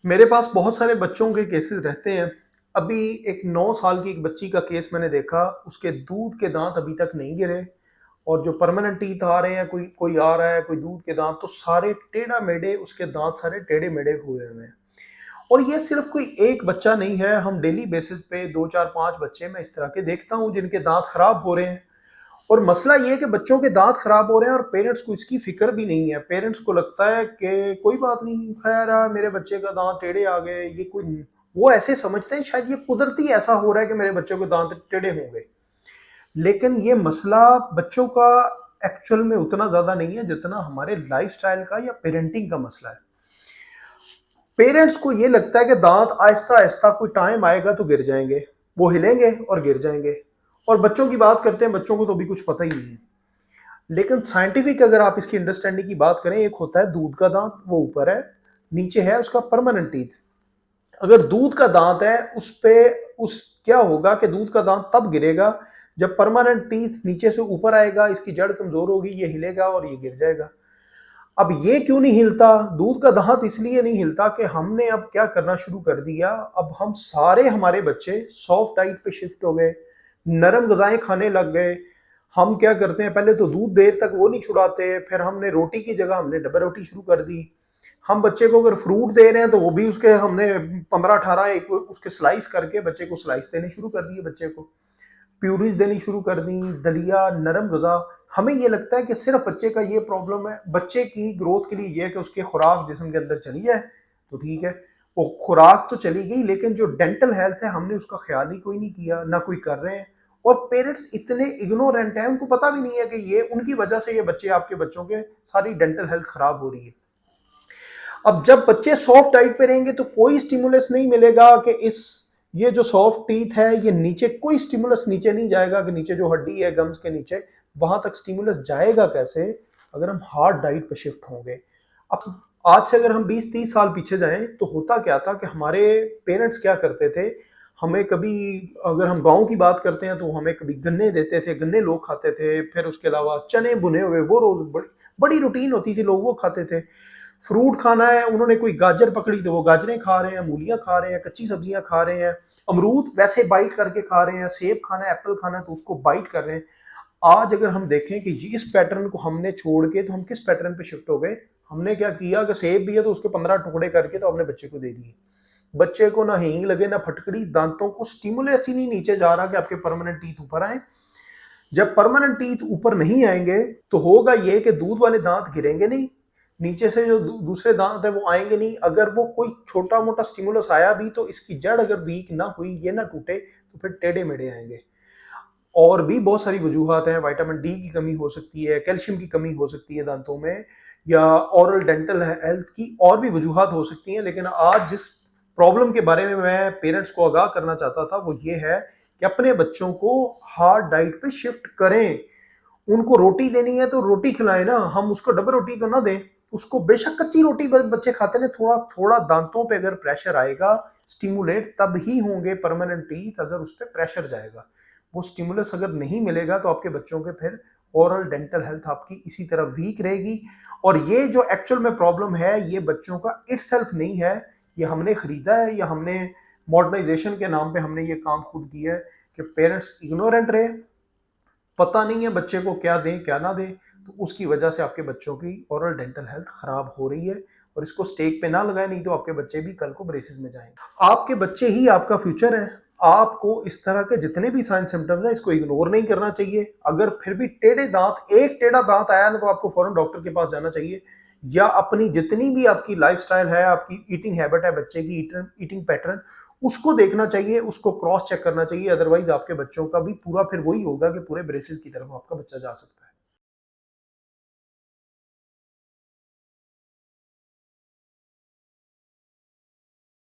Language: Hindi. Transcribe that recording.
मेरे पास बहुत सारे बच्चों के केसेस रहते हैं। अभी एक 9 साल की एक बच्ची का केस मैंने देखा, उसके दूध के दांत अभी तक नहीं गिरे और जो परमानेंट टीथ आ रहे हैं, कोई कोई आ रहा है, कोई दूध के दांत, तो सारे टेढ़ा मेढ़े, उसके दांत सारे टेढ़े मेढ़े हुए हुए हैं। और ये सिर्फ कोई एक बच्चा नहीं है, हम डेली बेसिस पे 2 4 5 बच्चे मैं इस तरह के देखता हूँ जिनके दांत खराब हो रहे हैं। और मसला ये है कि बच्चों के दांत खराब हो रहे हैं और पेरेंट्स को इसकी फिक्र भी नहीं है। पेरेंट्स को लगता है कि कोई बात नहीं, खैर मेरे बच्चे का दांत टेढ़े आ गए, ये कोई, वो ऐसे समझते हैं शायद ये कुदरती ऐसा हो रहा है कि मेरे बच्चों के दांत टेढ़े होंगे। लेकिन ये मसला बच्चों का एक्चुअल में उतना ज्यादा नहीं है जितना हमारे लाइफस्टाइल का या पेरेंटिंग का मसला है। पेरेंट्स को ये लगता है कि दांत आहिस्ता आहिस्ता कोई टाइम आएगा तो गिर जाएंगे, वो हिलेंगे और गिर जाएंगे। और बच्चों की बात करते हैं, बच्चों को तो अभी कुछ पता ही नहीं है। लेकिन साइंटिफिक अगर आप इसकी अंडरस्टैंडिंग की बात करें, एक होता है दूध का दांत, वो ऊपर है, नीचे है उसका परमानेंट टीथ। अगर दूध का दांत है उस पे, उस क्या होगा कि दूध का दांत तब गिरेगा जब परमानेंट टीथ नीचे से ऊपर आएगा, इसकी जड़ कमजोर होगी, ये हिलेगा और ये गिर जाएगा। अब ये क्यों नहीं हिलता? दूध का दांत इसलिए नहीं हिलता कि हमने अब क्या करना शुरू कर दिया, अब हम सारे हमारे बच्चे सॉफ्ट डाइट पे शिफ्ट हो गए, नरम गजाएं खाने लग गए। हम क्या करते हैं, पहले तो दूध देर तक वो नहीं छुड़ाते, फिर हमने रोटी की जगह हमने डबल रोटी शुरू कर दी। हम बच्चे को अगर फ्रूट दे रहे हैं तो वो भी उसके हमने 15 18 एक उसके स्लाइस करके बच्चे को स्लाइस देने शुरू कर दिए, बच्चे को प्यूरीज देनी शुरू कर दी, दलिया, नरम गजा। हमें ये लगता है कि सिर्फ बच्चे का ये प्रॉब्लम है, बच्चे की ग्रोथ के लिए ये है कि उसकी खुराक जिस्म के अंदर चली जाए तो ठीक है। वो खुराक तो चली गई, लेकिन जो डेंटल हेल्थ है हमने उसका ख्याल ही कोई नहीं किया, ना कोई कर रहे हैं। और पेरेंट्स इतने इग्नोरेंट हैं, उनको पता भी नहीं है कि ये उनकी वजह से ये बच्चे, आपके बच्चों के सारी डेंटल हेल्थ खराब हो रही है। अब जब बच्चे सॉफ्ट डाइट पे रहेंगे तो कोई स्टिमुलस नहीं मिलेगा कि इस, ये जो सॉफ्ट टीथ है ये नीचे, कोई स्टिमुलस नीचे नहीं जाएगा कि नीचे जो हड्डी है गम्स के नीचे, वहां तक स्टिमुलस जाएगा कैसे अगर हम हार्ड डाइट पे शिफ्ट होंगे। अब आज से अगर हम 20 30 साल पीछे जाएं तो होता क्या था कि हमारे पेरेंट्स क्या करते थे, हमें कभी, अगर हम गांव की बात करते हैं तो हमें कभी गन्ने देते थे, गन्ने लोग खाते थे, फिर उसके अलावा चने भुने हुए, वो रोज बड़ी बड़ी रूटीन होती थी, लोग वो खाते थे। फ्रूट खाना है, उन्होंने कोई गाजर पकड़ी तो वो गाजरें खा रहे हैं, मूलियां खा रहे हैं, कच्ची सब्जियां खा रहे हैं, अमरूद वैसे बाइट करके खा रहे हैं, सेब खाना है, एप्पल खाना है तो उसको बाइट कर रहे हैं। आज अगर हम देखें कि इस पैटर्न को हमने छोड़ के तो हम किस पैटर्न पे शिफ्ट हो गए, हमने क्या किया कि सेब भी है तो उसके 15 टुकड़े करके तो हमने बच्चे को दे दिए। बच्चे को ना हींग लगे ना फटकड़ी, दांतों को स्टिमुलस ही नहीं नीचे जा रहा कि आपके परमानेंट टीथ ऊपर आए। जब परमानेंट टीथ ऊपर नहीं आएंगे तो होगा ये कि दूध वाले दांत गिरेंगे नहीं, नीचे से जो दूसरे दांत है वो आएंगे नहीं। अगर वो कोई छोटा मोटा स्टिमुलस आया भी तो इसकी जड़ अगर वीक ना हुई, ये ना टूटे, तो फिर टेढ़े मेढ़े आएंगे। और भी बहुत सारी वजूहत हैं, विटामिन डी की कमी हो सकती है, कैल्शियम की कमी हो सकती है दांतों में, या ओरल डेंटल हेल्थ की और भी वजूहत हो सकती हैं। लेकिन आज जिस प्रॉब्लम के बारे में मैं पेरेंट्स को आगाह करना चाहता था वो ये है कि अपने बच्चों को हार्ड डाइट पे शिफ्ट करें। उनको रोटी देनी है तो रोटी खिलाएं ना, हम उसको डबल रोटी तो ना दें। उसको बेशक कच्ची रोटी बच्चे खाते हैं, थोड़ा थोड़ा दांतों पे अगर प्रेशर आएगा, स्टिमुलेट तब ही होंगे परमानेंट टीथ अगर उस पर प्रेशर जाएगा। वो स्टिमुलस अगर नहीं मिलेगा तो आपके बच्चों के फिर ओरल डेंटल हेल्थ आपकी इसी तरह वीक रहेगी। और ये जो एक्चुअल में प्रॉब्लम है ये बच्चों का इटसेल्फ नहीं है, ये हमने खरीदा है या हमने मॉडर्नाइजेशन के नाम पे हमने ये काम खुद किया है कि पेरेंट्स इग्नोरेंट रहे, पता नहीं है बच्चे को क्या दें क्या ना दें, तो उसकी वजह से आपके बच्चों की ओरल डेंटल हेल्थ खराब हो रही है। और इसको स्टेक पे ना लगाए, नहीं तो आपके बच्चे भी कल को ब्रेसेस में जाएंगे। आपके बच्चे ही आपका फ्यूचर है। आपको इस तरह के जितने भी साइन सिम्टम्स हैं इसको इग्नोर नहीं करना चाहिए। अगर फिर भी टेढ़े दांत, एक टेढ़ा दांत आया ना तो आपको फौरन डॉक्टर के पास जाना चाहिए, या अपनी जितनी भी आपकी लाइफस्टाइल है, आपकी ईटिंग हैबिट है, बच्चे की ईटिंग पैटर्न, उसको देखना चाहिए, उसको क्रॉस चेक करना चाहिए। अदरवाइज आपके बच्चों का भी पूरा फिर वही होगा कि पूरे ब्रेसिस की तरफ आपका बच्चा जा सकता है।